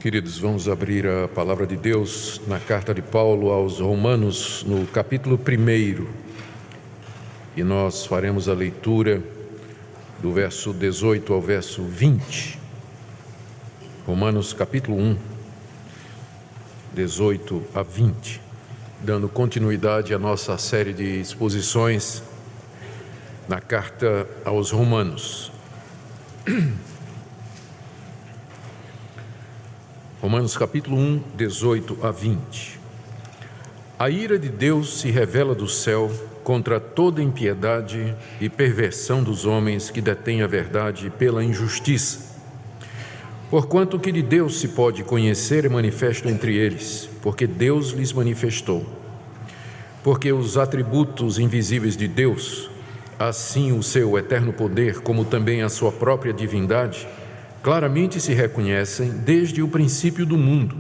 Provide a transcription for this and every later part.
Queridos, vamos abrir a palavra de Deus na carta de Paulo aos Romanos, no capítulo 1, e nós faremos a leitura do verso 18 ao verso 20. Romanos capítulo 1, 18 a 20, dando continuidade à nossa série de exposições na carta aos Romanos. Romanos capítulo 1, 18 a 20. A ira de Deus se revela do céu contra toda impiedade e perversão dos homens que detêm a verdade pela injustiça. Porquanto o que de Deus se pode conhecer é manifesto entre eles, porque Deus lhes manifestou. Porque os atributos invisíveis de Deus, assim o seu eterno poder, como também a sua própria divindade, claramente se reconhecem desde o princípio do mundo,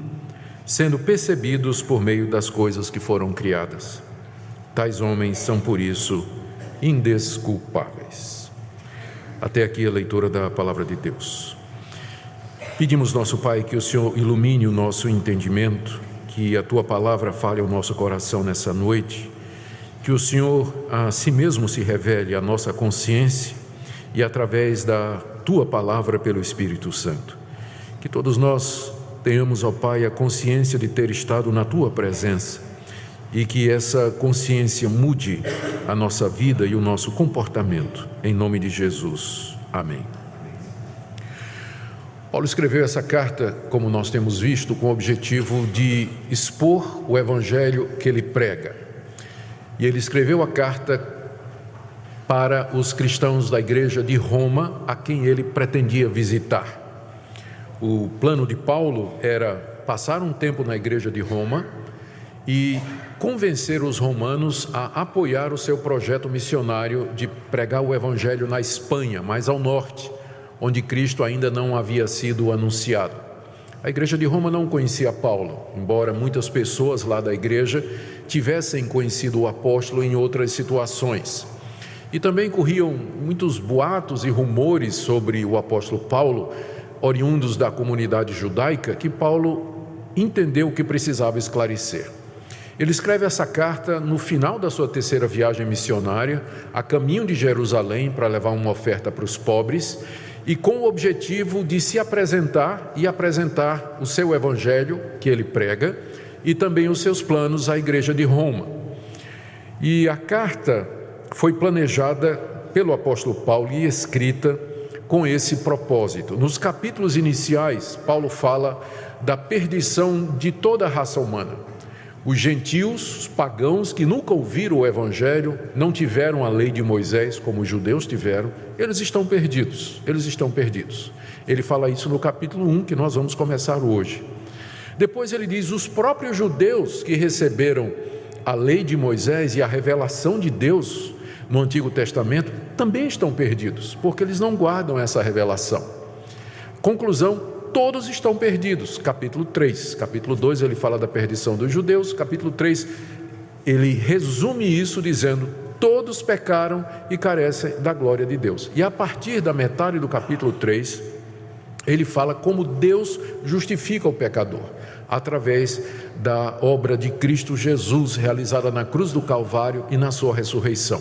sendo percebidos por meio das coisas que foram criadas. Tais homens são, por isso, indesculpáveis. Até aqui a leitura da palavra de Deus. Pedimos, nosso Pai, que o Senhor ilumine o nosso entendimento, que a Tua palavra fale ao nosso coração nessa noite, que o Senhor a si mesmo se revele à nossa consciência e através da Tua palavra pelo Espírito Santo. Que todos nós tenhamos, ó Pai, a consciência de ter estado na Tua presença e que essa consciência mude a nossa vida e o nosso comportamento. Em nome de Jesus. Amém. Paulo escreveu essa carta, como nós temos visto, com o objetivo de expor o evangelho que ele prega. E ele escreveu a carta para os cristãos da igreja de Roma, a quem ele pretendia visitar. O plano de Paulo era passar um tempo na igreja de Roma e convencer os romanos a apoiar o seu projeto missionário de pregar o evangelho na Espanha, mais ao norte, onde Cristo ainda não havia sido anunciado. A igreja de Roma não conhecia Paulo, embora muitas pessoas lá da igreja tivessem conhecido o apóstolo em outras situações. E também corriam muitos boatos e rumores sobre o apóstolo Paulo, oriundos da comunidade judaica, que Paulo entendeu que precisava esclarecer. Ele escreve essa carta no final da sua terceira viagem missionária, a caminho de Jerusalém, para levar uma oferta para os pobres, e com o objetivo de se apresentar e apresentar o seu evangelho, que ele prega, e também os seus planos à igreja de Roma. E a carta foi planejada pelo apóstolo Paulo e escrita com esse propósito. Nos capítulos iniciais, Paulo fala da perdição de toda a raça humana. Os gentios, os pagãos que nunca ouviram o evangelho, não tiveram a lei de Moisés, como os judeus tiveram, eles estão perdidos, Ele fala isso no capítulo 1, que nós vamos começar hoje. Depois ele diz, os próprios judeus que receberam a lei de Moisés e a revelação de Deus no Antigo Testamento também estão perdidos, porque eles não guardam essa revelação. Conclusão, todos estão perdidos. Capítulo 3, capítulo 2 ele fala da perdição dos judeus, capítulo 3 ele resume isso dizendo, todos pecaram e carecem da glória de Deus. E a partir da metade do capítulo 3, ele fala como Deus justifica o pecador, através da obra de Cristo Jesus, realizada na cruz do Calvário e na sua ressurreição.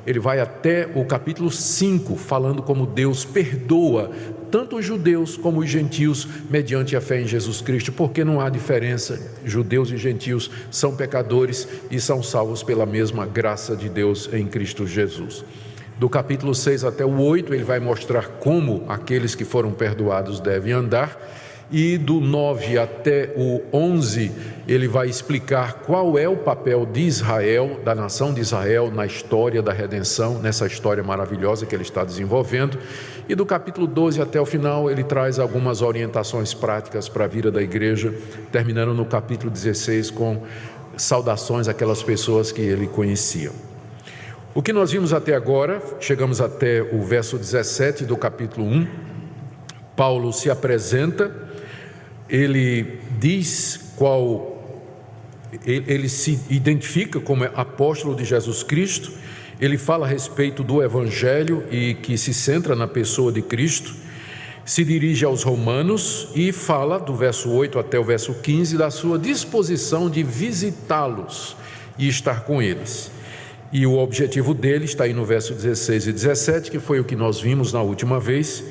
Ele vai até o capítulo 5, falando como Deus perdoa tanto os judeus como os gentios mediante a fé em Jesus Cristo, porque não há diferença, judeus e gentios são pecadores e são salvos pela mesma graça de Deus em Cristo Jesus. Do capítulo 6 até o 8, ele vai mostrar como aqueles que foram perdoados devem andar, e do 9 até o 11, ele vai explicar qual é o papel de Israel, da nação de Israel, na história da redenção, nessa história maravilhosa que ele está desenvolvendo. E do capítulo 12 até o final, ele traz algumas orientações práticas para a vida da igreja, terminando no capítulo 16 com saudações àquelas pessoas que ele conhecia. O que nós vimos até agora, chegamos até o verso 17 do capítulo 1, Paulo se apresenta, ele diz ele se identifica como apóstolo de Jesus Cristo, ele fala a respeito do evangelho e que se centra na pessoa de Cristo, se dirige aos romanos e fala, do verso 8 até o verso 15, da sua disposição de visitá-los e estar com eles. E o objetivo dele está aí no verso 16 e 17, que foi o que nós vimos na última vez,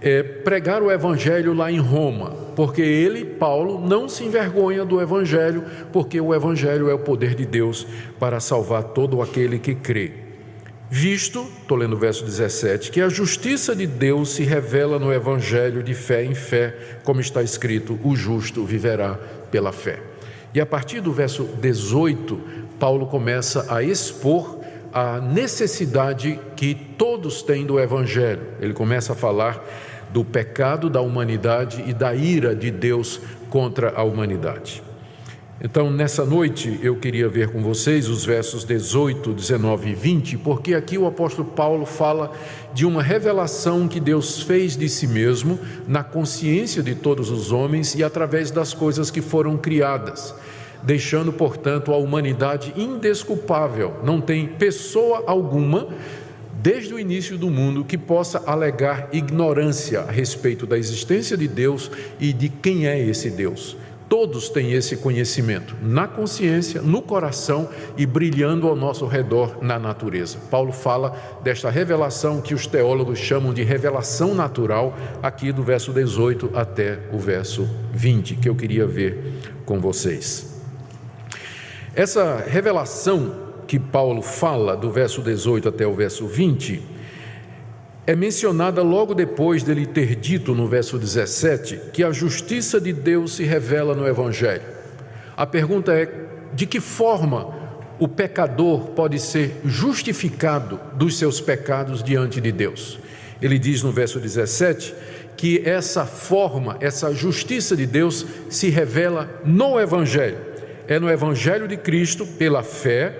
é pregar o evangelho lá em Roma, porque ele, Paulo, não se envergonha do evangelho, porque o evangelho é o poder de Deus para salvar todo aquele que crê. Visto, estou lendo o verso 17, que a justiça de Deus se revela no evangelho de fé em fé, como está escrito, o justo viverá pela fé. E a partir do verso 18, Paulo começa a expor a necessidade que todos têm do evangelho. Ele começa a falar do pecado da humanidade e da ira de Deus contra a humanidade. Então, nessa noite, eu queria ver com vocês os versos 18, 19 e 20, porque aqui o apóstolo Paulo fala de uma revelação que Deus fez de si mesmo na consciência de todos os homens e através das coisas que foram criadas, deixando, portanto, a humanidade indesculpável. Não tem pessoa alguma, desde o início do mundo, que possa alegar ignorância a respeito da existência de Deus e de quem é esse Deus. Todos têm esse conhecimento na consciência, no coração e brilhando ao nosso redor na natureza. Paulo fala desta revelação que os teólogos chamam de revelação natural, aqui do verso 18 até o verso 20, que eu queria ver com vocês. Essa revelação que Paulo fala do verso 18 até o verso 20 é mencionada logo depois dele ter dito no verso 17 que a justiça de Deus se revela no evangelho. A pergunta é: de que forma o pecador pode ser justificado dos seus pecados diante de Deus? Ele diz no verso 17 que essa forma, essa justiça de Deus se revela no evangelho. É no evangelho de Cristo, pela fé,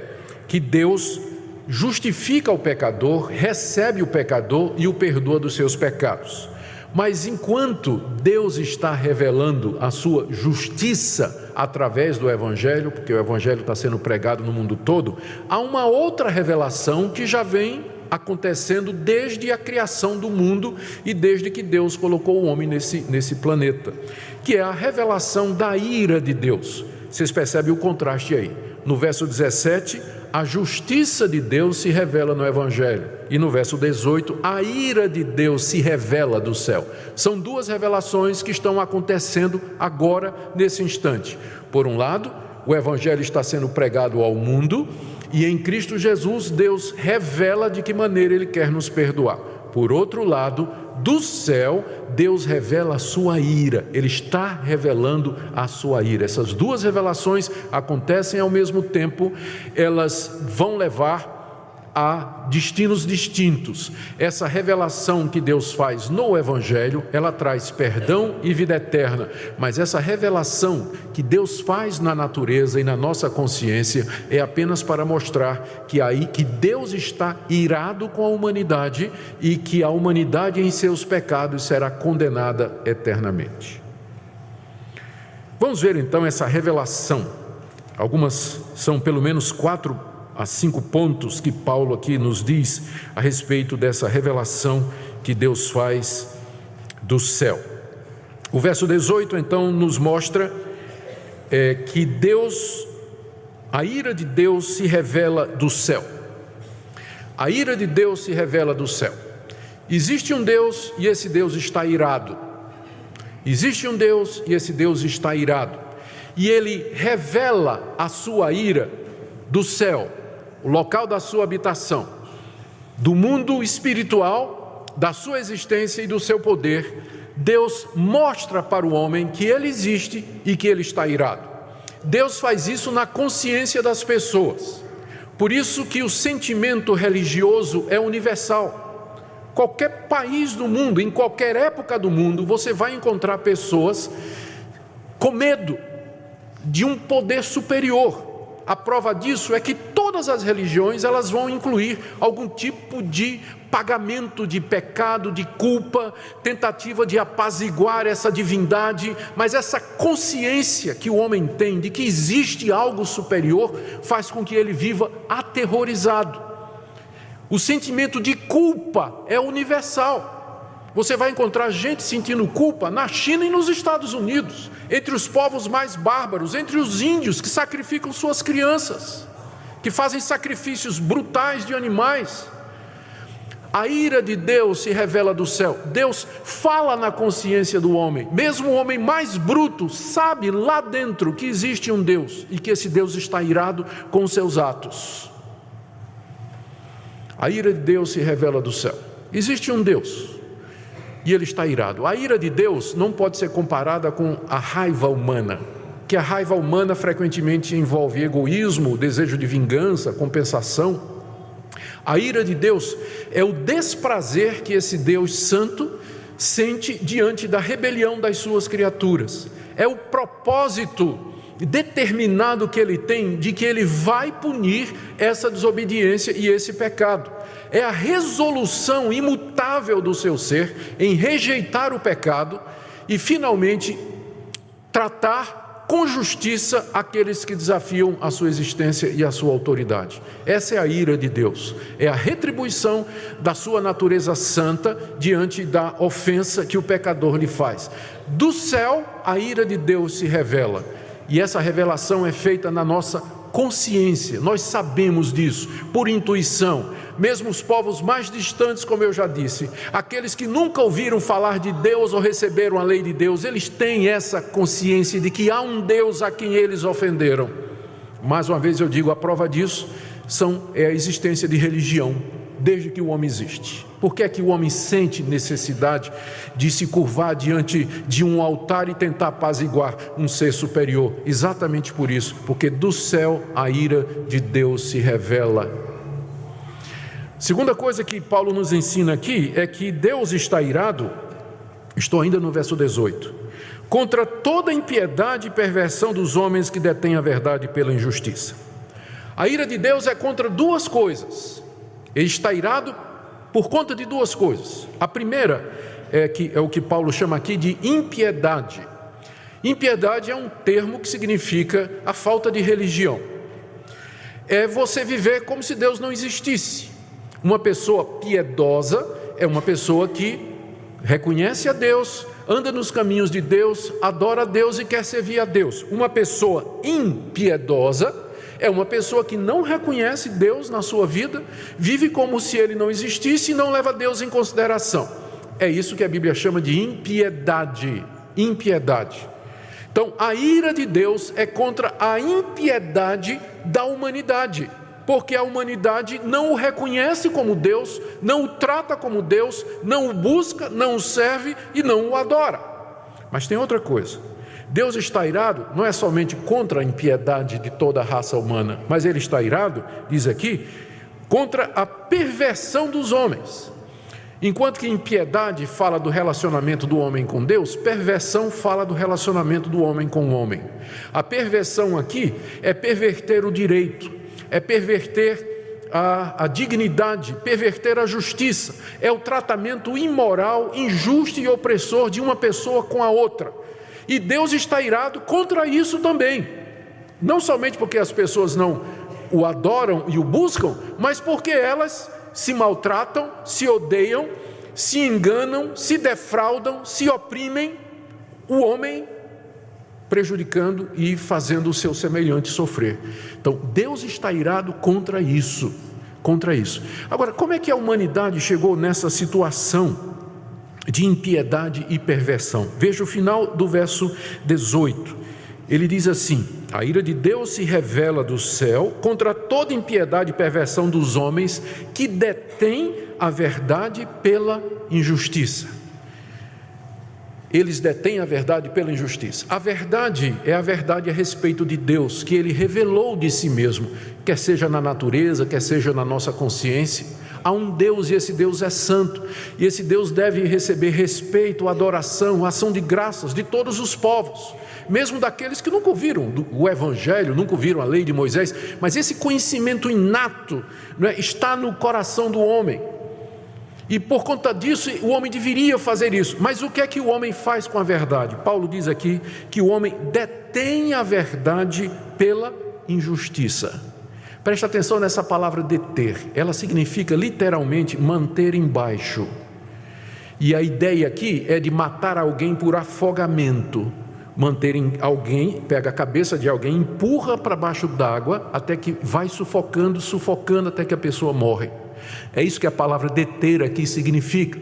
que Deus justifica o pecador, recebe o pecador e o perdoa dos seus pecados. Mas enquanto Deus está revelando a sua justiça através do evangelho, porque o evangelho está sendo pregado no mundo todo, há uma outra revelação que já vem acontecendo desde a criação do mundo e desde que Deus colocou o homem nesse planeta, que é a revelação da ira de Deus. Vocês percebem o contraste aí. No verso 17, a justiça de Deus se revela no evangelho. E no verso 18, a ira de Deus se revela do céu. São duas revelações que estão acontecendo agora, nesse instante. Por um lado, o evangelho está sendo pregado ao mundo e em Cristo Jesus, Deus revela de que maneira Ele quer nos perdoar. Por outro lado, do céu, Deus revela a sua ira. Ele está revelando a sua ira. Essas duas revelações acontecem ao mesmo tempo. Elas vão levar a destinos distintos. Essa revelação que Deus faz no evangelho, ela traz perdão e vida eterna. Mas essa revelação que Deus faz na natureza e na nossa consciência é apenas para mostrar que Deus está irado com a humanidade e que a humanidade em seus pecados será condenada eternamente. Vamos ver então essa revelação. Algumas são pelo menos 4 a 5 pontos que Paulo aqui nos diz a respeito dessa revelação que Deus faz do céu. O verso 18 então nos mostra que a ira de Deus se revela do céu. A ira de Deus se revela do céu. Existe um Deus e esse Deus está irado. Existe um Deus e esse Deus está irado. E Ele revela a sua ira do céu, o local da sua habitação, do mundo espiritual, da sua existência e do seu poder. Deus mostra para o homem que Ele existe e que Ele está irado. Deus faz isso na consciência das pessoas. Por isso que o sentimento religioso é universal. Qualquer país do mundo, em qualquer época do mundo, você vai encontrar pessoas com medo de um poder superior. A prova disso é que todas as religiões elas vão incluir algum tipo de pagamento de pecado, de culpa, tentativa de apaziguar essa divindade, mas essa consciência que o homem tem de que existe algo superior faz com que ele viva aterrorizado. O sentimento de culpa é universal. Você vai encontrar gente sentindo culpa na China e nos Estados Unidos, entre os povos mais bárbaros, entre os índios que sacrificam suas crianças, que fazem sacrifícios brutais de animais. A ira de Deus se revela do céu. Deus fala na consciência do homem. Mesmo o homem mais bruto sabe lá dentro que existe um Deus e que esse Deus está irado com seus atos. A ira de Deus se revela do céu. Existe um Deus e Ele está irado. A ira de Deus não pode ser comparada com a raiva humana, que a raiva humana frequentemente envolve egoísmo, desejo de vingança, compensação. A ira de Deus é o desprazer que esse Deus santo sente diante da rebelião das suas criaturas. É o propósito determinado que Ele tem de que Ele vai punir essa desobediência e esse pecado. É a resolução imutável do seu ser em rejeitar o pecado e finalmente tratar com justiça aqueles que desafiam a sua existência e a sua autoridade. Essa é a ira de Deus, é a retribuição da sua natureza santa diante da ofensa que o pecador lhe faz. Do céu, a ira de Deus se revela, e essa revelação é feita na nossa consciência. Nós sabemos disso, por intuição. Mesmo os povos mais distantes, como eu já disse, aqueles que nunca ouviram falar de Deus ou receberam a lei de Deus, eles têm essa consciência de que há um Deus a quem eles ofenderam. Mais uma vez eu digo, a prova disso é a existência de religião, desde que o homem existe. Por que é que o homem sente necessidade de se curvar diante de um altar e tentar apaziguar um ser superior? Exatamente por isso, porque do céu a ira de Deus se revela. Segunda coisa que Paulo nos ensina aqui é que Deus está irado, estou ainda no verso 18, contra toda impiedade e perversão dos homens que detêm a verdade pela injustiça. A ira de Deus é contra duas coisas. Ele está irado por conta de duas coisas. A primeira é o que Paulo chama aqui de impiedade. Impiedade é um termo que significa a falta de religião. É você viver como se Deus não existisse. Uma pessoa piedosa é uma pessoa que reconhece a Deus, anda nos caminhos de Deus, adora a Deus e quer servir a Deus. Uma pessoa impiedosa é uma pessoa que não reconhece Deus na sua vida, vive como se Ele não existisse e não leva Deus em consideração. É isso que a Bíblia chama de impiedade. Impiedade. Então, a ira de Deus é contra a impiedade da humanidade, porque a humanidade não o reconhece como Deus, não o trata como Deus, não o busca, não o serve e não o adora. Mas tem outra coisa. Deus está irado não é somente contra a impiedade de toda a raça humana, mas Ele está irado, diz aqui, contra a perversão dos homens. Enquanto que impiedade fala do relacionamento do homem com Deus, perversão fala do relacionamento do homem com o homem. A perversão aqui é perverter o direito, é perverter a dignidade, perverter a justiça, é o tratamento imoral, injusto e opressor de uma pessoa com a outra. E Deus está irado contra isso também, não somente porque as pessoas não o adoram e o buscam, mas porque elas se maltratam, se odeiam, se enganam, se defraudam, se oprimem o homem, prejudicando e fazendo o seu semelhante sofrer. Então, Deus está irado contra isso, contra isso. Agora, como é que a humanidade chegou nessa situação de impiedade e perversão? Veja o final do verso 18. Ele diz assim: a ira de Deus se revela do céu contra toda impiedade e perversão dos homens que detêm a verdade pela injustiça. Eles detêm a verdade pela injustiça. A verdade é a verdade a respeito de Deus, que Ele revelou de si mesmo, quer seja na natureza, quer seja na nossa consciência. Há um Deus e esse Deus é santo, e esse Deus deve receber respeito, adoração, ação de graças de todos os povos, mesmo daqueles que nunca ouviram o Evangelho, nunca ouviram a lei de Moisés, mas esse conhecimento inato, não é, está no coração do homem. E por conta disso, o homem deveria fazer isso. Mas o que é que o homem faz com a verdade? Paulo diz aqui que o homem detém a verdade pela injustiça. Preste atenção nessa palavra deter. Ela significa literalmente manter embaixo. E a ideia aqui é de matar alguém por afogamento. Manterem alguém, pega a cabeça de alguém, empurra para baixo d'água até que vai sufocando até que a pessoa morre. É isso que a palavra deter aqui significa.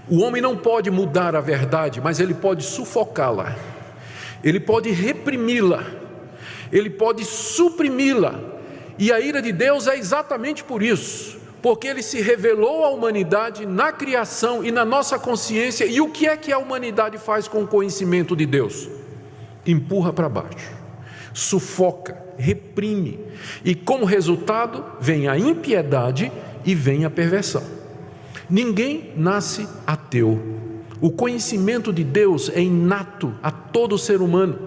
O homem não pode mudar a verdade, mas ele pode sufocá-la, ele pode reprimi-la, ele pode suprimi-la. E a ira de Deus é exatamente por isso, porque ele se revelou à humanidade na criação e na nossa consciência. E o que é que a humanidade faz com o conhecimento de Deus? Empurra para baixo, sufoca, reprime, e como resultado vem a impiedade e vem a perversão. Ninguém nasce ateu. O conhecimento de Deus é inato a todo ser humano.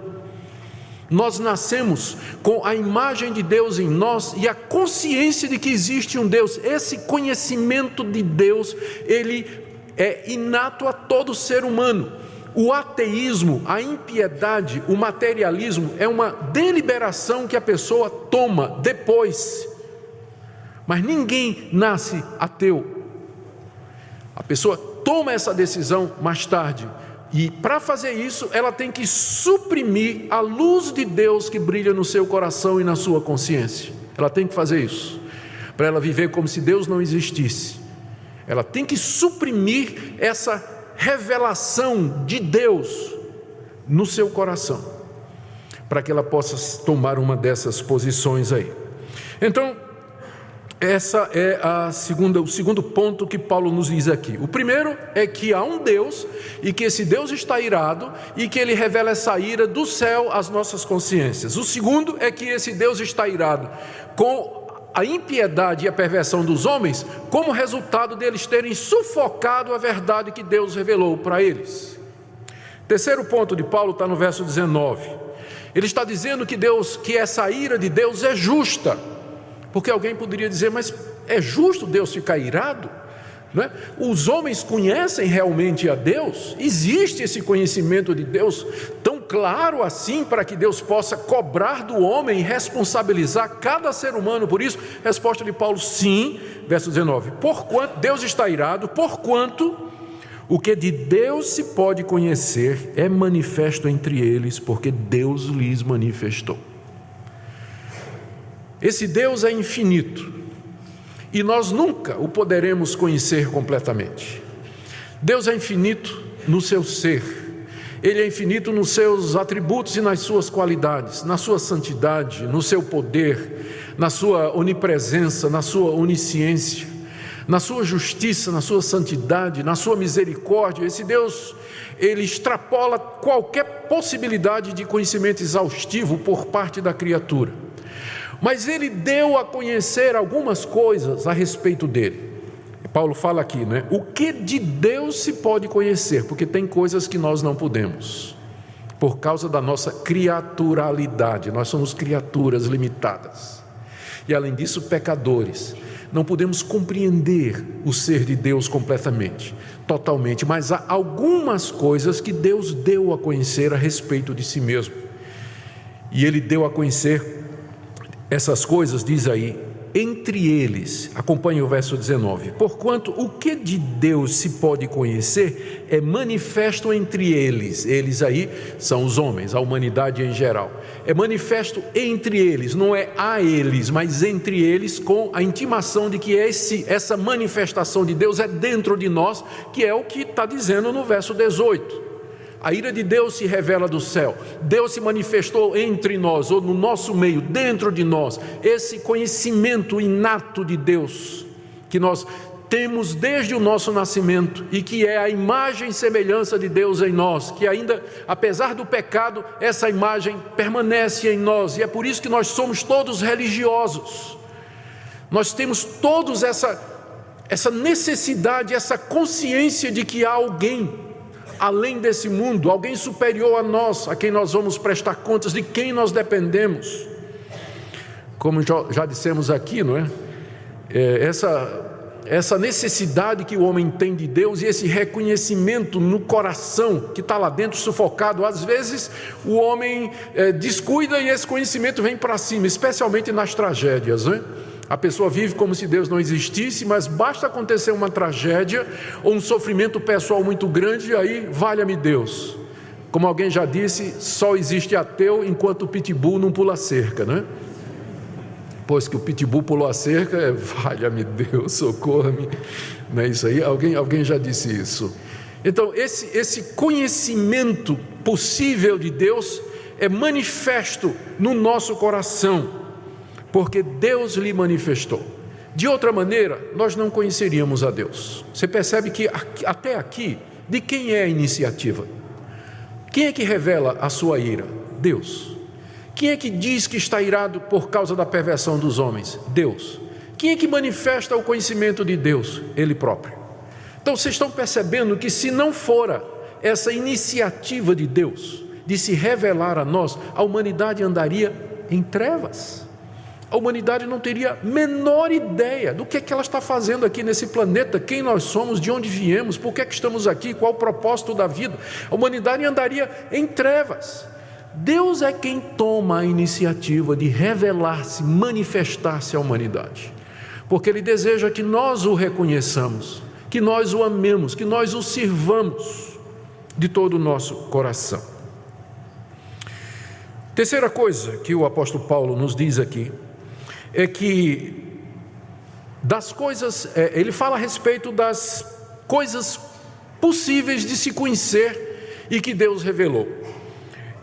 Nós nascemos com a imagem de Deus em nós e a consciência de que existe um Deus. Esse conhecimento de Deus, ele é inato a todo ser humano. O ateísmo, a impiedade, o materialismo é uma deliberação que a pessoa toma depois. Mas ninguém nasce ateu. A pessoa toma essa decisão mais tarde. E para fazer isso, ela tem que suprimir a luz de Deus que brilha no seu coração e na sua consciência. Ela tem que fazer isso, para ela viver como se Deus não existisse. Ela tem que suprimir essa revelação de Deus no seu coração, para que ela possa tomar uma dessas posições aí. Então, essa é o segundo ponto que Paulo nos diz aqui. O primeiro é que há um Deus e que esse Deus está irado e que ele revela essa ira do céu às nossas consciências. O segundo é que esse Deus está irado com a impiedade e a perversão dos homens como resultado deles terem sufocado a verdade que Deus revelou para eles. Terceiro ponto de Paulo está no verso 19. Ele está dizendo que essa ira de Deus é justa. Porque alguém poderia dizer, mas é justo Deus ficar irado? Não é? Os homens conhecem realmente a Deus? Existe esse conhecimento de Deus tão claro assim para que Deus possa cobrar do homem e responsabilizar cada ser humano por isso? Resposta de Paulo, sim, verso 19. Porquanto Deus está irado, porquanto o que de Deus se pode conhecer é manifesto entre eles, porque Deus lhes manifestou. Esse Deus é infinito e nós nunca o poderemos conhecer completamente. Deus é infinito no seu ser, Ele é infinito nos seus atributos e nas suas qualidades, na sua santidade, no seu poder, na sua onipresença, na sua onisciência, na sua justiça, na sua santidade, na sua misericórdia. Esse Deus, Ele extrapola qualquer possibilidade de conhecimento exaustivo por parte da criatura. Mas Ele deu a conhecer algumas coisas a respeito dele. Paulo fala aqui, né? O que de Deus se pode conhecer? Porque tem coisas que nós não podemos, por causa da nossa criaturalidade. Nós somos criaturas limitadas. E além disso, pecadores. Não podemos compreender o ser de Deus completamente, totalmente. Mas há algumas coisas que Deus deu a conhecer a respeito de si mesmo. E Ele deu a conhecer essas coisas, diz aí, entre eles, acompanhe o verso 19, porquanto o que de Deus se pode conhecer é manifesto entre eles. Eles aí são os homens, a humanidade em geral. É manifesto entre eles, não é a eles, mas entre eles, com a intimação de que essa manifestação de Deus é dentro de nós, que é o que está dizendo no verso 18. A ira de Deus se revela do céu. Deus se manifestou entre nós, ou no nosso meio, dentro de nós. Esse conhecimento inato de Deus, que nós temos desde o nosso nascimento, e que é a imagem e semelhança de Deus em nós, que ainda, apesar do pecado, essa imagem permanece em nós, e é por isso que nós somos todos religiosos. Nós temos todos essa necessidade, essa consciência de que há alguém além desse mundo, alguém superior a nós, a quem nós vamos prestar contas, de quem nós dependemos. Como já dissemos aqui, não é? Essa necessidade que o homem tem de Deus e esse reconhecimento no coração que está lá dentro sufocado. Às vezes o homem descuida e esse conhecimento vem para cima, especialmente nas tragédias, não é? A pessoa vive como se Deus não existisse, mas basta acontecer uma tragédia ou um sofrimento pessoal muito grande e aí, valha-me Deus. Como alguém já disse, só existe ateu enquanto o pitbull não pula a cerca, né? Pois que o pitbull pulou a cerca, valha-me Deus, socorra-me. Não é isso aí? Alguém já disse isso. Então, esse conhecimento possível de Deus é manifesto no nosso coração, porque Deus lhe manifestou. De outra maneira, nós não conheceríamos a Deus. Você percebe que até aqui, de quem é a iniciativa? Quem é que revela a sua ira? Deus. Quem é que diz que está irado por causa da perversão dos homens? Deus. Quem é que manifesta o conhecimento de Deus? Ele próprio. Então vocês estão percebendo que se não fora essa iniciativa de Deus de se revelar a nós, a humanidade andaria em trevas. A humanidade não teria a menor ideia do que é que ela está fazendo aqui nesse planeta, quem nós somos, de onde viemos, por que é que estamos aqui, qual o propósito da vida. A humanidade andaria em trevas. Deus é quem toma a iniciativa de revelar-se, manifestar-se à humanidade, porque Ele deseja que nós o reconheçamos, que nós o amemos, que nós o sirvamos de todo o nosso coração. Terceira coisa que o apóstolo Paulo nos diz aqui, é que das coisas, ele fala a respeito das coisas possíveis de se conhecer e que Deus revelou.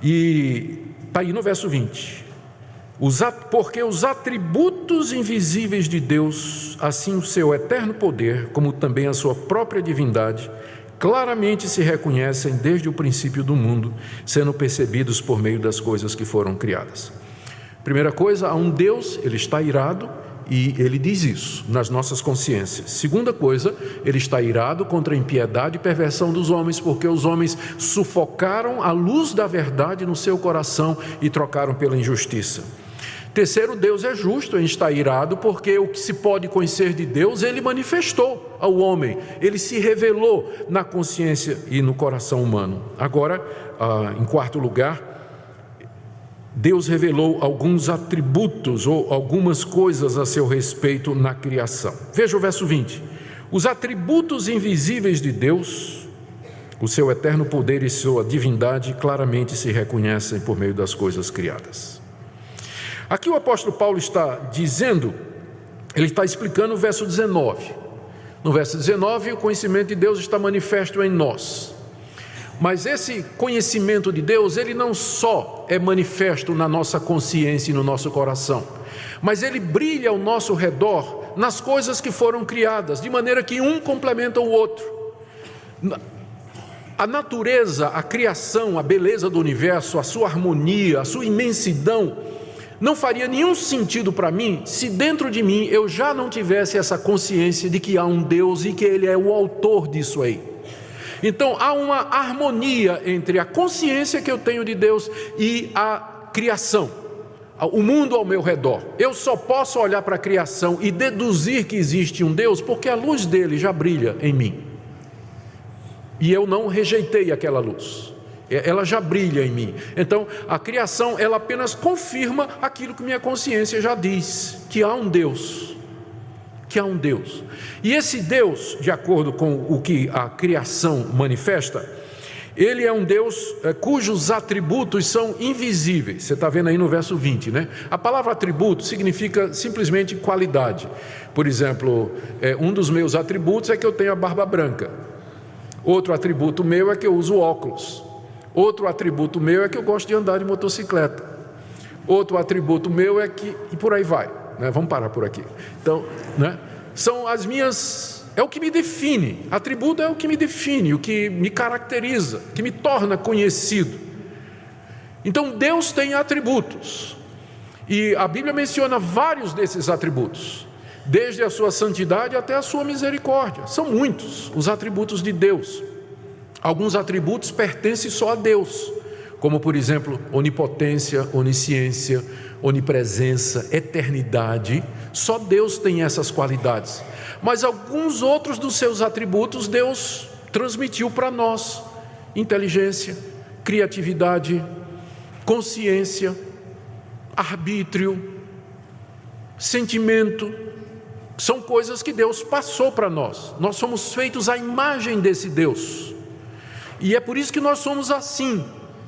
E está aí no verso 20. Porque os atributos invisíveis de Deus, assim o seu eterno poder, como também a sua própria divindade, claramente se reconhecem desde o princípio do mundo, sendo percebidos por meio das coisas que foram criadas. Primeira coisa, há um Deus, Ele está irado e Ele diz isso nas nossas consciências. Segunda coisa, Ele está irado contra a impiedade e perversão dos homens, porque os homens sufocaram a luz da verdade no seu coração e trocaram pela injustiça. Terceiro, Deus é justo, Ele está irado porque o que se pode conhecer de Deus, Ele manifestou ao homem, Ele se revelou na consciência e no coração humano. Agora, em quarto lugar, Deus revelou alguns atributos ou algumas coisas a seu respeito na criação. Veja o verso 20. Os atributos invisíveis de Deus, o seu eterno poder e sua divindade claramente se reconhecem por meio das coisas criadas. Aqui o apóstolo Paulo está dizendo, ele está explicando o verso 19. No verso 19, o conhecimento de Deus está manifesto em nós. Mas esse conhecimento de Deus, ele não só é manifesto na nossa consciência e no nosso coração, mas ele brilha ao nosso redor nas coisas que foram criadas, de maneira que um complementa o outro. A natureza, a criação, a beleza do universo, a sua harmonia, a sua imensidão, não faria nenhum sentido para mim se dentro de mim eu já não tivesse essa consciência de que há um Deus e que Ele é o autor disso aí. Então há uma harmonia entre a consciência que eu tenho de Deus e a criação, o mundo ao meu redor. Eu só posso olhar para a criação e deduzir que existe um Deus porque a luz dele já brilha em mim. E eu não rejeitei aquela luz, ela já brilha em mim. Então a criação, ela apenas confirma aquilo que minha consciência já diz, que há um Deus. Que há um Deus. E esse Deus, de acordo com o que a criação manifesta, Ele é um Deus cujos atributos são invisíveis. Você está vendo aí no verso 20, né? A palavra atributo significa simplesmente qualidade. Por exemplo, um dos meus atributos é que eu tenho a barba branca. Outro atributo meu é que eu uso óculos. Outro atributo meu é que eu gosto de andar de motocicleta. Outro atributo meu é que... E por aí vai. Vamos parar por aqui. Então, são as minhas, é o que me define. Atributo é o que me define, o que me caracteriza, que me torna conhecido. Então Deus tem atributos, e a Bíblia menciona vários desses atributos, desde a sua santidade até a sua misericórdia. São muitos os atributos de Deus. Alguns atributos pertencem só a Deus, como por exemplo, onipotência, onisciência, onipresença, eternidade. Só Deus tem essas qualidades. Mas alguns outros dos seus atributos Deus transmitiu para nós: inteligência, criatividade, consciência, arbítrio, sentimento, são coisas que Deus passou para nós. Nós somos feitos à imagem desse Deus. E é por isso que nós somos assim.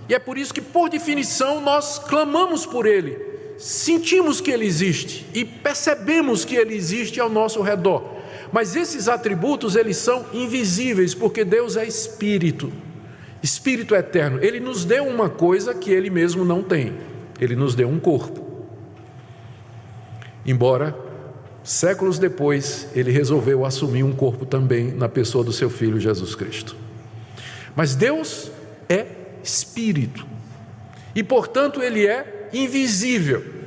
E é por isso que, por definição, nós clamamos por Ele. Sentimos que Ele existe e percebemos que Ele existe ao nosso redor. Mas esses atributos, eles são invisíveis, porque Deus é Espírito. Espírito eterno. Ele nos deu uma coisa que Ele mesmo não tem. Ele nos deu um corpo. Embora, séculos depois, Ele resolveu assumir um corpo também na pessoa do seu Filho Jesus Cristo. Mas Deus é Espírito. E, portanto, Ele é invisível.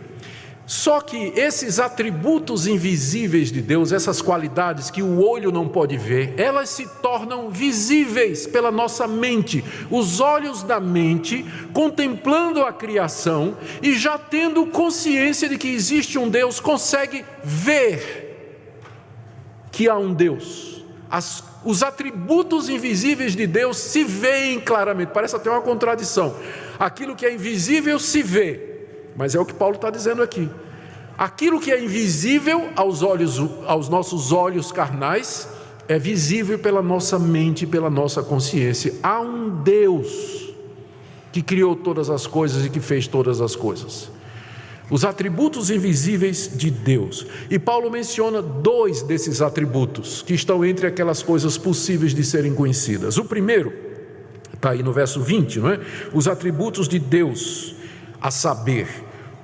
Só que esses atributos invisíveis de Deus, essas qualidades que o olho não pode ver, elas se tornam visíveis pela nossa mente. Os olhos da mente, contemplando a criação e já tendo consciência de que existe um Deus, consegue ver que há um Deus. Os atributos invisíveis de Deus se veem claramente. Parece até uma contradição. Aquilo que é invisível se vê. Mas é o que Paulo está dizendo aqui. Aquilo que é invisível aos nossos olhos carnais, é visível pela nossa mente, pela nossa consciência. Há um Deus que criou todas as coisas e que fez todas as coisas. Os atributos invisíveis de Deus. E Paulo menciona 2 desses atributos, que estão entre aquelas coisas possíveis de serem conhecidas. O primeiro, está aí no verso 20, não é? Os atributos de Deus, a saber,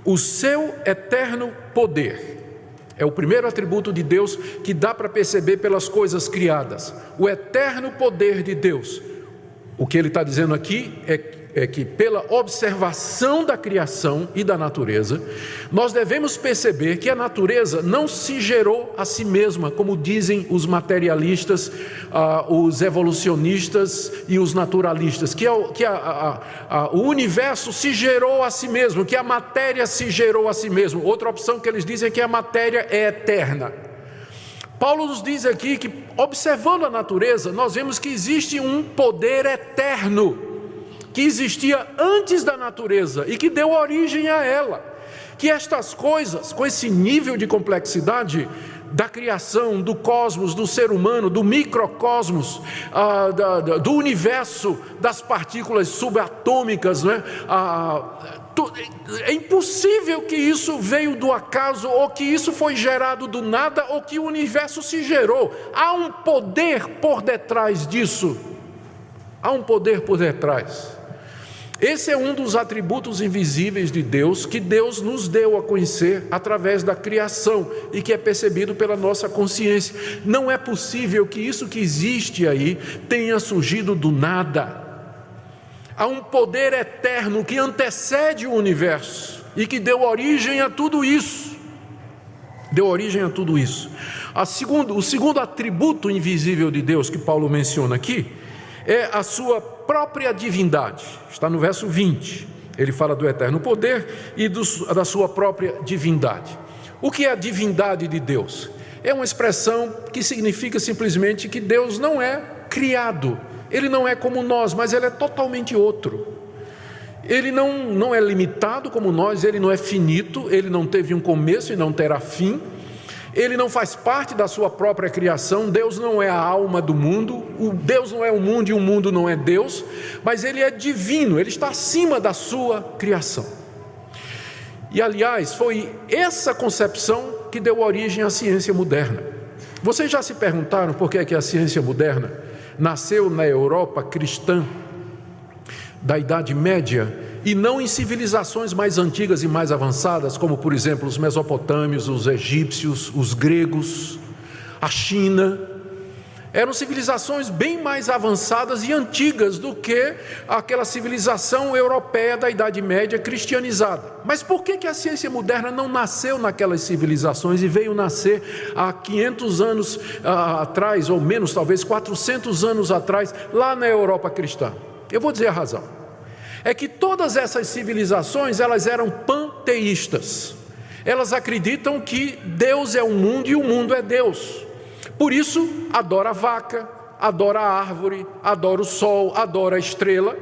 o seu eterno poder. É o primeiro atributo de Deus que dá para perceber pelas coisas criadas. O eterno poder de Deus. O que ele está dizendo aqui é que pela observação da criação e da natureza, nós devemos perceber que a natureza não se gerou a si mesma, como dizem os materialistas, os evolucionistas e os naturalistas, que o universo se gerou a si mesmo, que a matéria se gerou a si mesmo. Outra opção que eles dizem é que a matéria é eterna. Paulo nos diz aqui que, observando a natureza, nós vemos que existe um poder eterno, que existia antes da natureza e que deu origem a ela. Que estas coisas, com esse nível de complexidade da criação, do cosmos, do ser humano, do microcosmos, do universo, das partículas subatômicas, não é? É impossível que isso veio do acaso, ou que isso foi gerado do nada, ou que o universo se gerou. Há um poder por detrás disso. Há um poder por detrás. Esse é um dos atributos invisíveis de Deus, que Deus nos deu a conhecer através da criação e que é percebido pela nossa consciência. Não é possível que isso que existe aí tenha surgido do nada. Há um poder eterno que antecede o universo e que deu origem a tudo isso. Deu origem a tudo isso. O segundo atributo invisível de Deus que Paulo menciona aqui é a sua própria divindade. Está no verso 20. Ele fala do eterno poder e da sua própria divindade. O que é a divindade de Deus? É uma expressão que significa simplesmente que Deus não é criado. Ele não é como nós, mas ele é totalmente outro. Ele não é limitado como nós, ele não é finito, ele não teve um começo e não terá fim. Ele não faz parte da sua própria criação. Deus não é a alma do mundo. Deus não é o mundo e o mundo não é Deus. Mas ele é divino, ele está acima da sua criação. E aliás, foi essa concepção que deu origem à ciência moderna. Vocês já se perguntaram por que a ciência moderna nasceu na Europa cristã da Idade Média e não em civilizações mais antigas e mais avançadas, como por exemplo os mesopotâmios, os egípcios, os gregos, a China? Eram civilizações bem mais avançadas e antigas do que aquela civilização europeia da Idade Média cristianizada. Mas por que a ciência moderna não nasceu naquelas civilizações e veio nascer há 500 anos atrás, ou menos, talvez 400 anos atrás, lá na Europa cristã? Eu vou dizer a razão. É que todas essas civilizações, elas eram panteístas. Elas acreditam que Deus é o mundo e o mundo é Deus. Por isso, adora a vaca, adora a árvore, adora o sol, adora a estrela.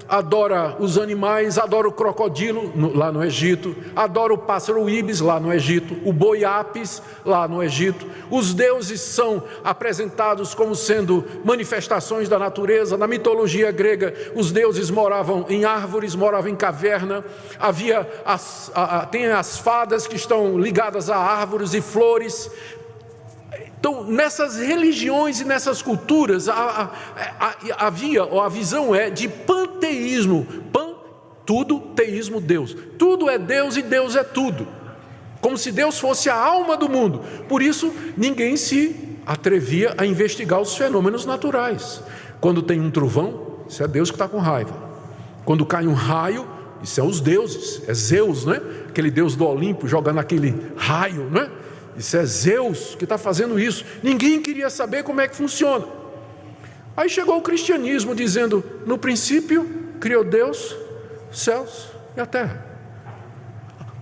adora os animais, adora o crocodilo lá no Egito, adora o pássaro ibis lá no Egito, o boi apis lá no Egito. Os deuses são apresentados como sendo manifestações da natureza. Na mitologia grega, os deuses moravam em árvores, moravam em caverna. Tem as fadas que estão ligadas a árvores e flores. Então, nessas religiões e nessas culturas, havia, ou a visão é, de panteísmo. Tudo, teísmo, Deus. Tudo é Deus e Deus é tudo. Como se Deus fosse a alma do mundo. Por isso, ninguém se atrevia a investigar os fenômenos naturais. Quando tem um trovão, isso é Deus que está com raiva. Quando cai um raio, isso é os deuses. É Zeus, né? Aquele Deus do Olimpo jogando aquele raio, né? Isso é Zeus que está fazendo isso. Ninguém queria saber como é que funciona. Aí chegou o cristianismo dizendo: no princípio criou Deus os céus e a terra.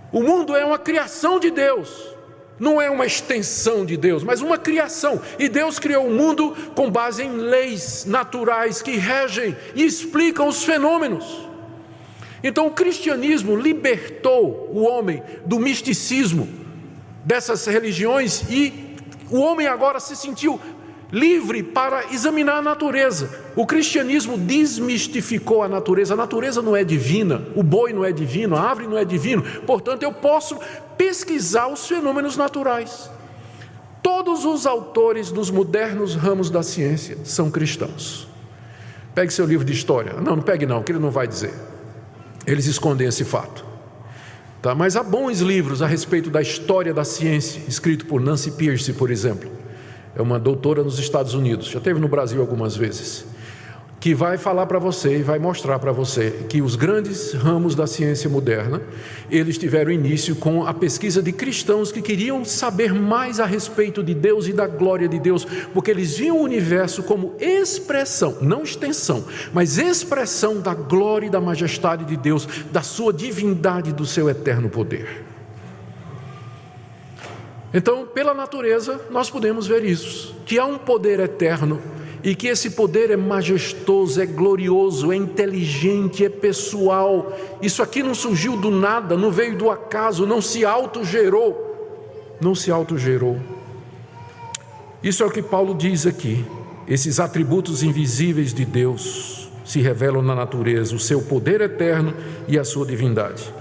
O mundo é uma criação de Deus, não é uma extensão de Deus, mas uma criação. E Deus criou o mundo com base em leis naturais que regem e explicam os fenômenos. Então o cristianismo libertou o homem do misticismo dessas religiões, e o homem agora se sentiu livre para examinar a natureza. O cristianismo desmistificou a natureza. A natureza não é divina, o boi não é divino, a árvore não é divino. Portanto, eu posso pesquisar os fenômenos naturais. Todos os autores dos modernos ramos da ciência são cristãos. Pegue seu livro de história. Não pegue não, que ele não vai dizer. Eles escondem esse fato. Tá, mas há bons livros a respeito da história da ciência, escrito por Nancy Pearce, por exemplo. É uma doutora nos Estados Unidos, já esteve no Brasil algumas vezes, que vai falar para você e vai mostrar para você que os grandes ramos da ciência moderna, eles tiveram início com a pesquisa de cristãos que queriam saber mais a respeito de Deus e da glória de Deus, porque eles viam o universo como expressão, não extensão, mas expressão da glória e da majestade de Deus, da sua divindade, do seu eterno poder. Então, pela natureza, nós podemos ver isso, que há um poder eterno, e que esse poder é majestoso, é glorioso, é inteligente, é pessoal. Isso aqui não surgiu do nada, não veio do acaso, não se autogerou. Isso é o que Paulo diz aqui. Esses atributos invisíveis de Deus se revelam na natureza, o seu poder eterno e a sua divindade.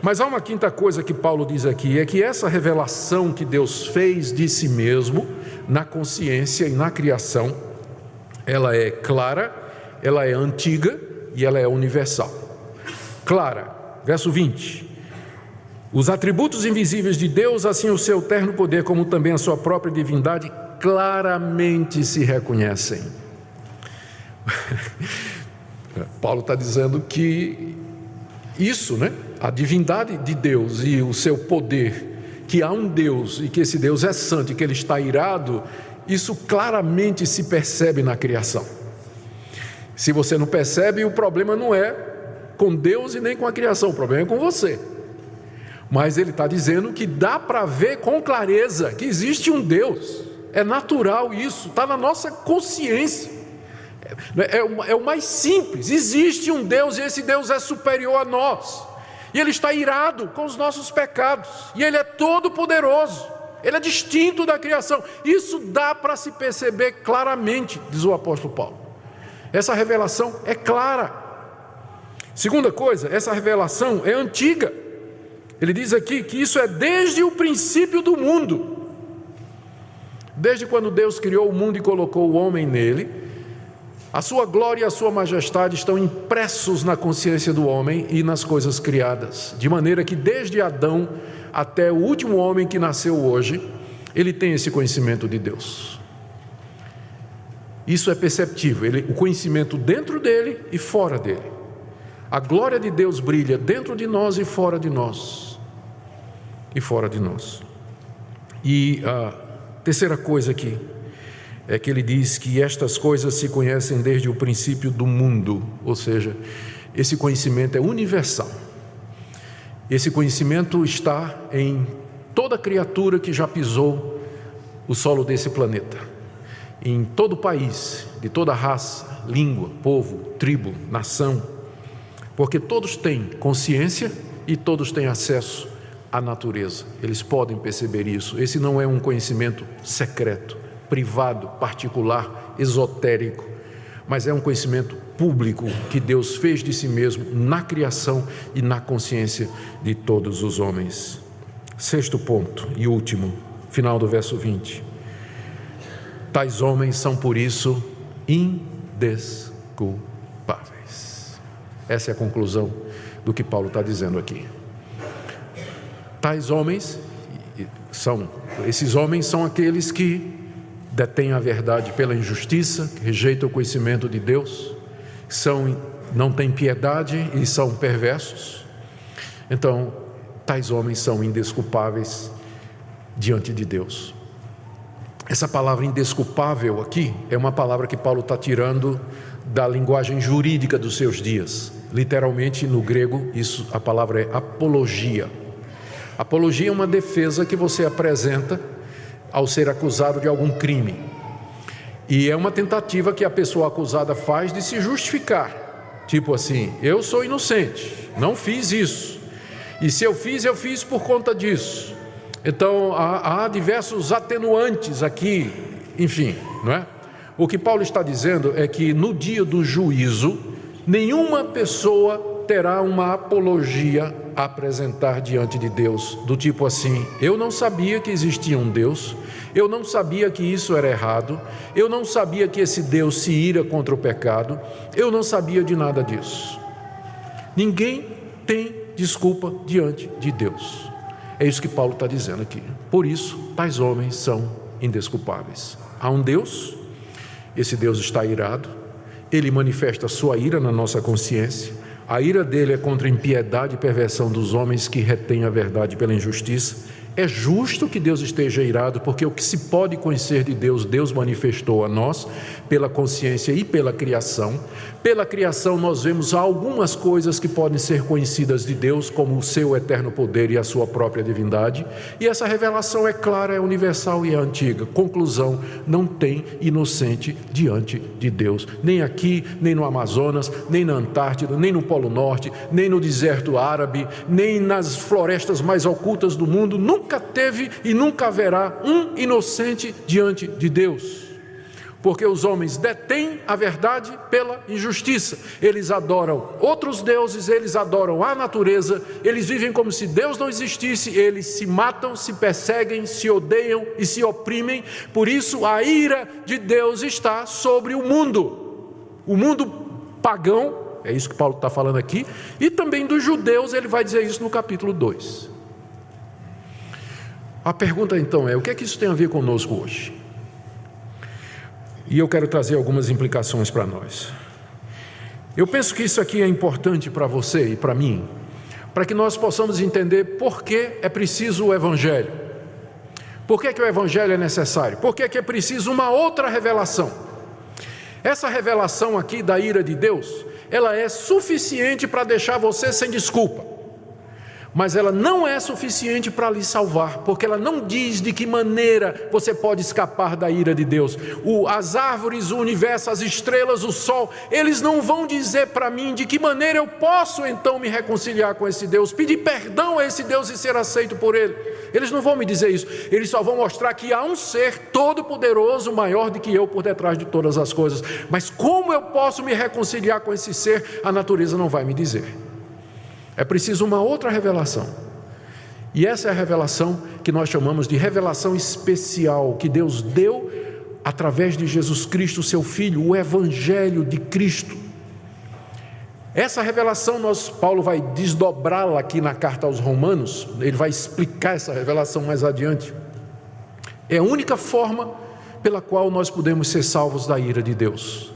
Mas há uma quinta coisa que Paulo diz aqui, é que essa revelação que Deus fez de si mesmo, na consciência e na criação, ela é clara, ela é antiga e ela é universal. Clara, verso 20. Os atributos invisíveis de Deus, assim o seu eterno poder, como também a sua própria divindade, claramente se reconhecem. Paulo está dizendo que isso, né? A divindade de Deus e o seu poder, que há um Deus e que esse Deus é santo e que ele está irado, isso claramente se percebe na criação. Se você não percebe, o problema não é com Deus e nem com a criação, o problema é com você. Mas ele está dizendo que dá para ver com clareza que existe um Deus. É natural isso, está na nossa consciência. É o mais simples, existe um Deus e esse Deus é superior a nós. E ele está irado com os nossos pecados, e ele é todo poderoso. Ele é distinto da criação. Isso dá para se perceber claramente, diz o apóstolo Paulo. Essa revelação é clara. Segunda coisa, essa revelação é antiga. Ele diz aqui que isso é desde o princípio do mundo. Desde quando Deus criou o mundo e colocou o homem nele, a sua glória e a sua majestade estão impressos na consciência do homem e nas coisas criadas. De maneira que desde Adão até o último homem que nasceu hoje, ele tem esse conhecimento de Deus. Isso é perceptível, o conhecimento dentro dele e fora dele. A glória de Deus brilha dentro de nós e fora de nós. E a terceira coisa aqui é que ele diz que estas coisas se conhecem desde o princípio do mundo, ou seja, esse conhecimento é universal. Esse conhecimento está em toda criatura que já pisou o solo desse planeta, em todo país, de toda raça, língua, povo, tribo, nação. porque todos têm consciência e todos têm acesso à natureza. Eles podem perceber isso. Esse não é um conhecimento secreto, privado, particular, esotérico, mas é um conhecimento público que Deus fez de si mesmo na criação e na consciência de todos os homens. Sexto ponto e último, final do verso 20. Tais homens são por isso indesculpáveis. Essa é a conclusão do que Paulo está dizendo aqui. Tais homens esses homens são aqueles que detêm a verdade pela injustiça, que rejeitam o conhecimento de Deus, não têm piedade e são perversos. Então, tais homens são indesculpáveis diante de Deus. Essa palavra indesculpável aqui é uma palavra que Paulo está tirando da linguagem jurídica dos seus dias. Literalmente, no grego, a palavra é apologia. Apologia é uma defesa que você apresenta ao ser acusado de algum crime. E é uma tentativa que a pessoa acusada faz de se justificar. Tipo assim, eu sou inocente, não fiz isso. E se eu fiz por conta disso. Então, há diversos atenuantes aqui, enfim, não é? O que Paulo está dizendo é que no dia do juízo, nenhuma pessoa terá uma apologia a apresentar diante de Deus, do tipo assim, eu não sabia que existia um Deus, eu não sabia que isso era errado, eu não sabia que esse Deus se ira contra o pecado, eu não sabia de nada disso. Ninguém tem desculpa diante de Deus. É isso que Paulo está dizendo aqui. Por isso, tais homens são indesculpáveis. Há um Deus, esse Deus está irado, ele manifesta a sua ira na nossa consciência. A ira dele é contra a impiedade e perversão dos homens que retêm a verdade pela injustiça. É justo que Deus esteja irado, porque o que se pode conhecer de Deus, Deus manifestou a nós, pela consciência e pela criação. Pela criação nós vemos algumas coisas que podem ser conhecidas de Deus, como o seu eterno poder e a sua própria divindade. E essa revelação é clara, é universal e é antiga. Conclusão, não tem inocente diante de Deus. Nem aqui, nem no Amazonas, nem na Antártida, nem no Polo Norte, nem no deserto árabe, nem nas florestas mais ocultas do mundo. Nunca teve e nunca haverá um inocente diante de Deus, porque os homens detêm a verdade pela injustiça. Eles adoram outros deuses, eles adoram a natureza, eles vivem como se Deus não existisse, eles se matam, se perseguem, se odeiam e se oprimem. Por isso a ira de Deus está sobre o mundo pagão, é isso que Paulo está falando aqui, e também dos judeus. Ele vai dizer isso no capítulo 2. A pergunta então é, o que é que isso tem a ver conosco hoje? E eu quero trazer algumas implicações para nós. Eu penso que isso aqui é importante para você e para mim, para que nós possamos entender por que é preciso o Evangelho. Por que o Evangelho é necessário? Por que é preciso uma outra revelação? Essa revelação aqui da ira de Deus, ela é suficiente para deixar você sem desculpa. Mas ela não é suficiente para lhe salvar, porque ela não diz de que maneira você pode escapar da ira de Deus. As árvores, o universo, as estrelas, o sol, eles não vão dizer para mim de que maneira eu posso então me reconciliar com esse Deus, pedir perdão a esse Deus e ser aceito por Ele. Eles não vão me dizer isso, eles só vão mostrar que há um ser todo-poderoso, maior do que eu, por detrás de todas as coisas. Mas como eu posso me reconciliar com esse ser, a natureza não vai me dizer. É preciso uma outra revelação. E essa é a revelação que nós chamamos de revelação especial, que Deus deu através de Jesus Cristo, seu Filho, o Evangelho de Cristo. Essa revelação, Paulo vai desdobrá-la aqui na carta aos Romanos, ele vai explicar essa revelação mais adiante. É a única forma pela qual nós podemos ser salvos da ira de Deus.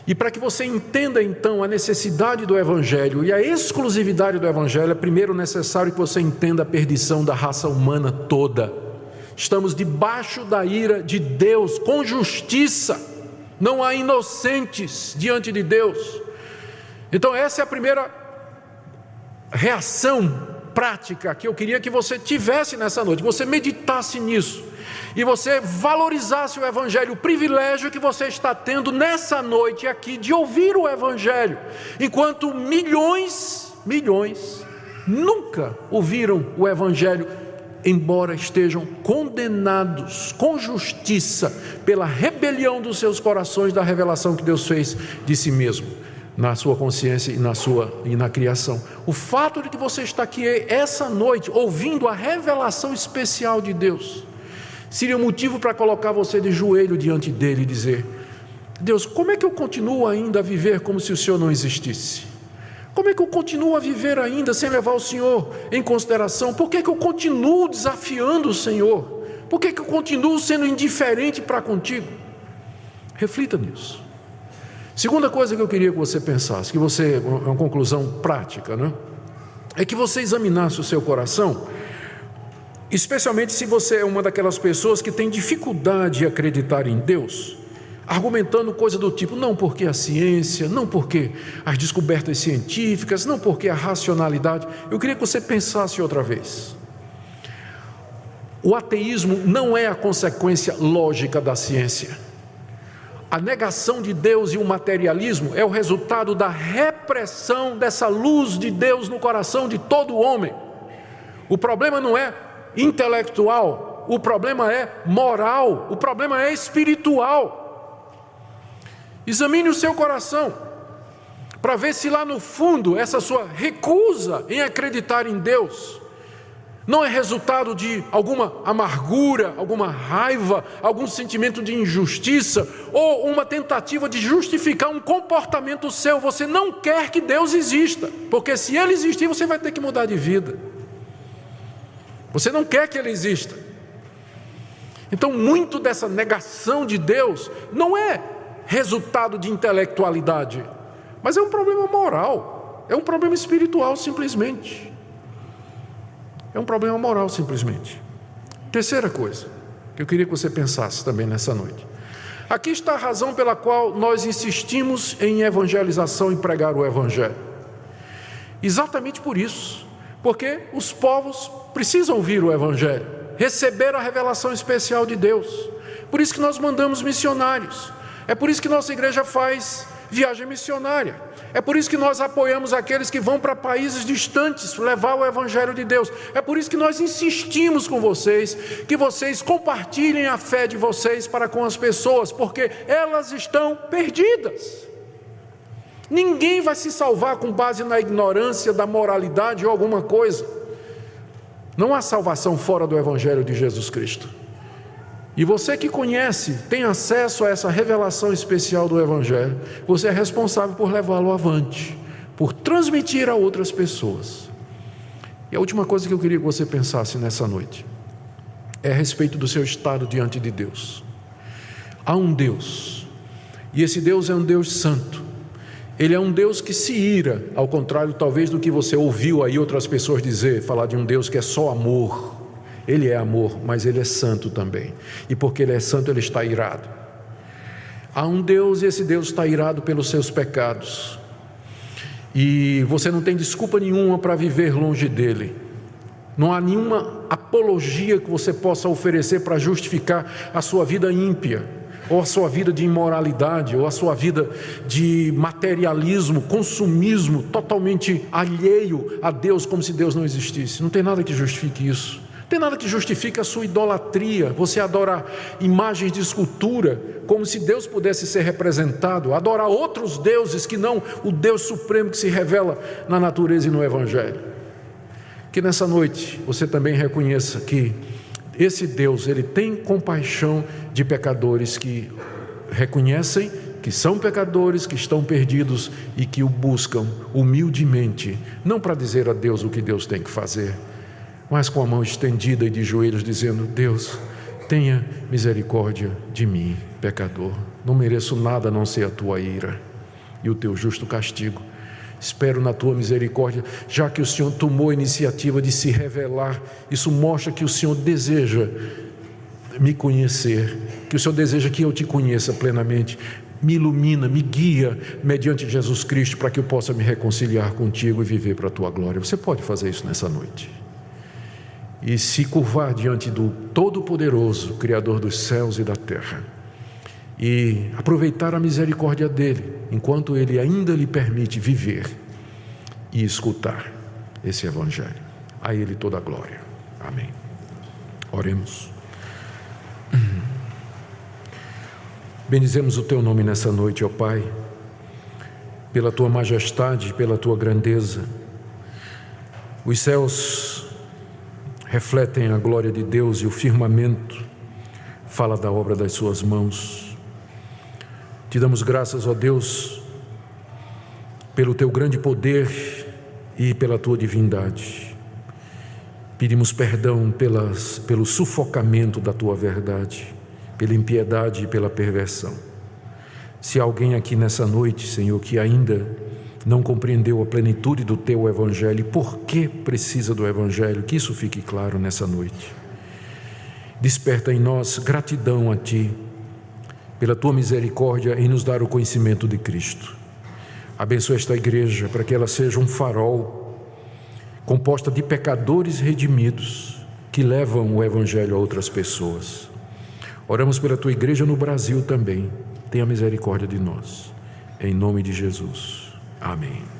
E para que você entenda então a necessidade do Evangelho e a exclusividade do Evangelho, é primeiro necessário que você entenda a perdição da raça humana toda. Estamos debaixo da ira de Deus, com justiça. Não há inocentes diante de Deus. Então essa é a primeira reação prática que eu queria que você tivesse nessa noite, que você meditasse nisso. e você valorizasse o Evangelho, o privilégio que você está tendo nessa noite aqui de ouvir o Evangelho, enquanto milhões nunca ouviram o Evangelho, embora estejam condenados com justiça pela rebelião dos seus corações da revelação que Deus fez de si mesmo, na sua consciência e na criação. O fato de que você está aqui essa noite, ouvindo a revelação especial de Deus, seria motivo para colocar você de joelho diante dele e dizer: Deus, como é que eu continuo ainda a viver como se o Senhor não existisse? Como é que eu continuo a viver ainda sem levar o Senhor em consideração? Por que eu continuo desafiando o Senhor? Por que eu continuo sendo indiferente para contigo? Reflita nisso. Segunda coisa que eu queria que você pensasse, é uma conclusão prática, né? É que você examinasse o seu coração, especialmente se você é uma daquelas pessoas que tem dificuldade de acreditar em Deus, argumentando coisa do tipo: não porque a ciência, não porque as descobertas científicas, não porque a racionalidade. Eu queria que você pensasse outra vez. O ateísmo não é a consequência lógica da ciência. A negação de Deus e o materialismo é o resultado da repressão dessa luz de Deus no coração de todo homem. O problema não é intelectual, o problema é moral, o problema é espiritual. Examine o seu coração, para ver se lá no fundo, essa sua recusa em acreditar em Deus, não é resultado de alguma amargura, alguma raiva, algum sentimento de injustiça, ou uma tentativa de justificar um comportamento seu. Você não quer que Deus exista, porque se Ele existir, você vai ter que mudar de vida. Você não quer que Ele exista. Então, muito dessa negação de Deus não é resultado de intelectualidade, mas é um problema moral, é um problema espiritual simplesmente. É um problema moral simplesmente. Terceira coisa que eu queria que você pensasse também nessa noite. Aqui está a razão pela qual nós insistimos em evangelização e pregar o Evangelho. Exatamente por isso, porque os povos precisam ouvir o Evangelho, receber a revelação especial de Deus. Por isso que nós mandamos missionários. É por isso que nossa igreja faz viagem missionária. É por isso que nós apoiamos aqueles que vão para países distantes levar o Evangelho de Deus. É por isso que nós insistimos com vocês, que vocês compartilhem a fé de vocês para com as pessoas, porque elas estão perdidas. Ninguém vai se salvar com base na ignorância da moralidade ou alguma coisa. Não há salvação fora do Evangelho de Jesus Cristo. E você que conhece, tem acesso a essa revelação especial do Evangelho, você é responsável por levá-lo avante, por transmitir a outras pessoas. E a última coisa que eu queria que você pensasse nessa noite é a respeito do seu estado diante de Deus. Há um Deus, e esse Deus é um Deus santo. Ele é um Deus que se ira, ao contrário talvez do que você ouviu aí outras pessoas dizer, falar de um Deus que é só amor. Ele é amor, mas Ele é santo também. E porque Ele é santo, Ele está irado. Há um Deus e esse Deus está irado pelos seus pecados. E você não tem desculpa nenhuma para viver longe dEle. Não há nenhuma apologia que você possa oferecer para justificar a sua vida ímpia, ou a sua vida de imoralidade, ou a sua vida de materialismo, consumismo, totalmente alheio a Deus, como se Deus não existisse. Não tem nada que justifique isso. Não tem nada que justifique a sua idolatria, você adorar imagens de escultura, como se Deus pudesse ser representado, adorar outros deuses que não o Deus supremo que se revela na natureza e no Evangelho. Que nessa noite você também reconheça que esse Deus, Ele tem compaixão de pecadores que reconhecem que são pecadores, que estão perdidos e que o buscam humildemente, não para dizer a Deus o que Deus tem que fazer, mas com a mão estendida e de joelhos dizendo: Deus, tenha misericórdia de mim, pecador. Não mereço nada a não ser a tua ira e o teu justo castigo. Espero na tua misericórdia, já que o Senhor tomou a iniciativa de se revelar. Isso mostra que o Senhor deseja me conhecer, que o Senhor deseja que eu te conheça plenamente. Me ilumina, me guia mediante Jesus Cristo, para que eu possa me reconciliar contigo e viver para a tua glória. Você pode fazer isso nessa noite. e se curvar diante do Todo-Poderoso, Criador dos céus e da terra, e aproveitar a misericórdia dele, enquanto ele ainda lhe permite viver e escutar esse Evangelho. A ele toda a glória. Amém. Oremos. Bendizemos o teu nome nessa noite, ó Pai, pela tua majestade, pela tua grandeza. Os céus refletem a glória de Deus e o firmamento fala da obra das suas mãos. Te damos graças, ó Deus, pelo teu grande poder e pela tua divindade. Pedimos perdão pelo sufocamento da tua verdade, pela impiedade e pela perversão. Se há alguém aqui nessa noite, Senhor, que ainda não compreendeu a plenitude do teu Evangelho, por que precisa do Evangelho, que isso fique claro nessa noite. Desperta em nós gratidão a Ti, pela Tua misericórdia em nos dar o conhecimento de Cristo. Abençoa esta igreja para que ela seja um farol, composta de pecadores redimidos, que levam o Evangelho a outras pessoas. Oramos pela Tua igreja no Brasil também. Tenha misericórdia de nós. Em nome de Jesus. Amém.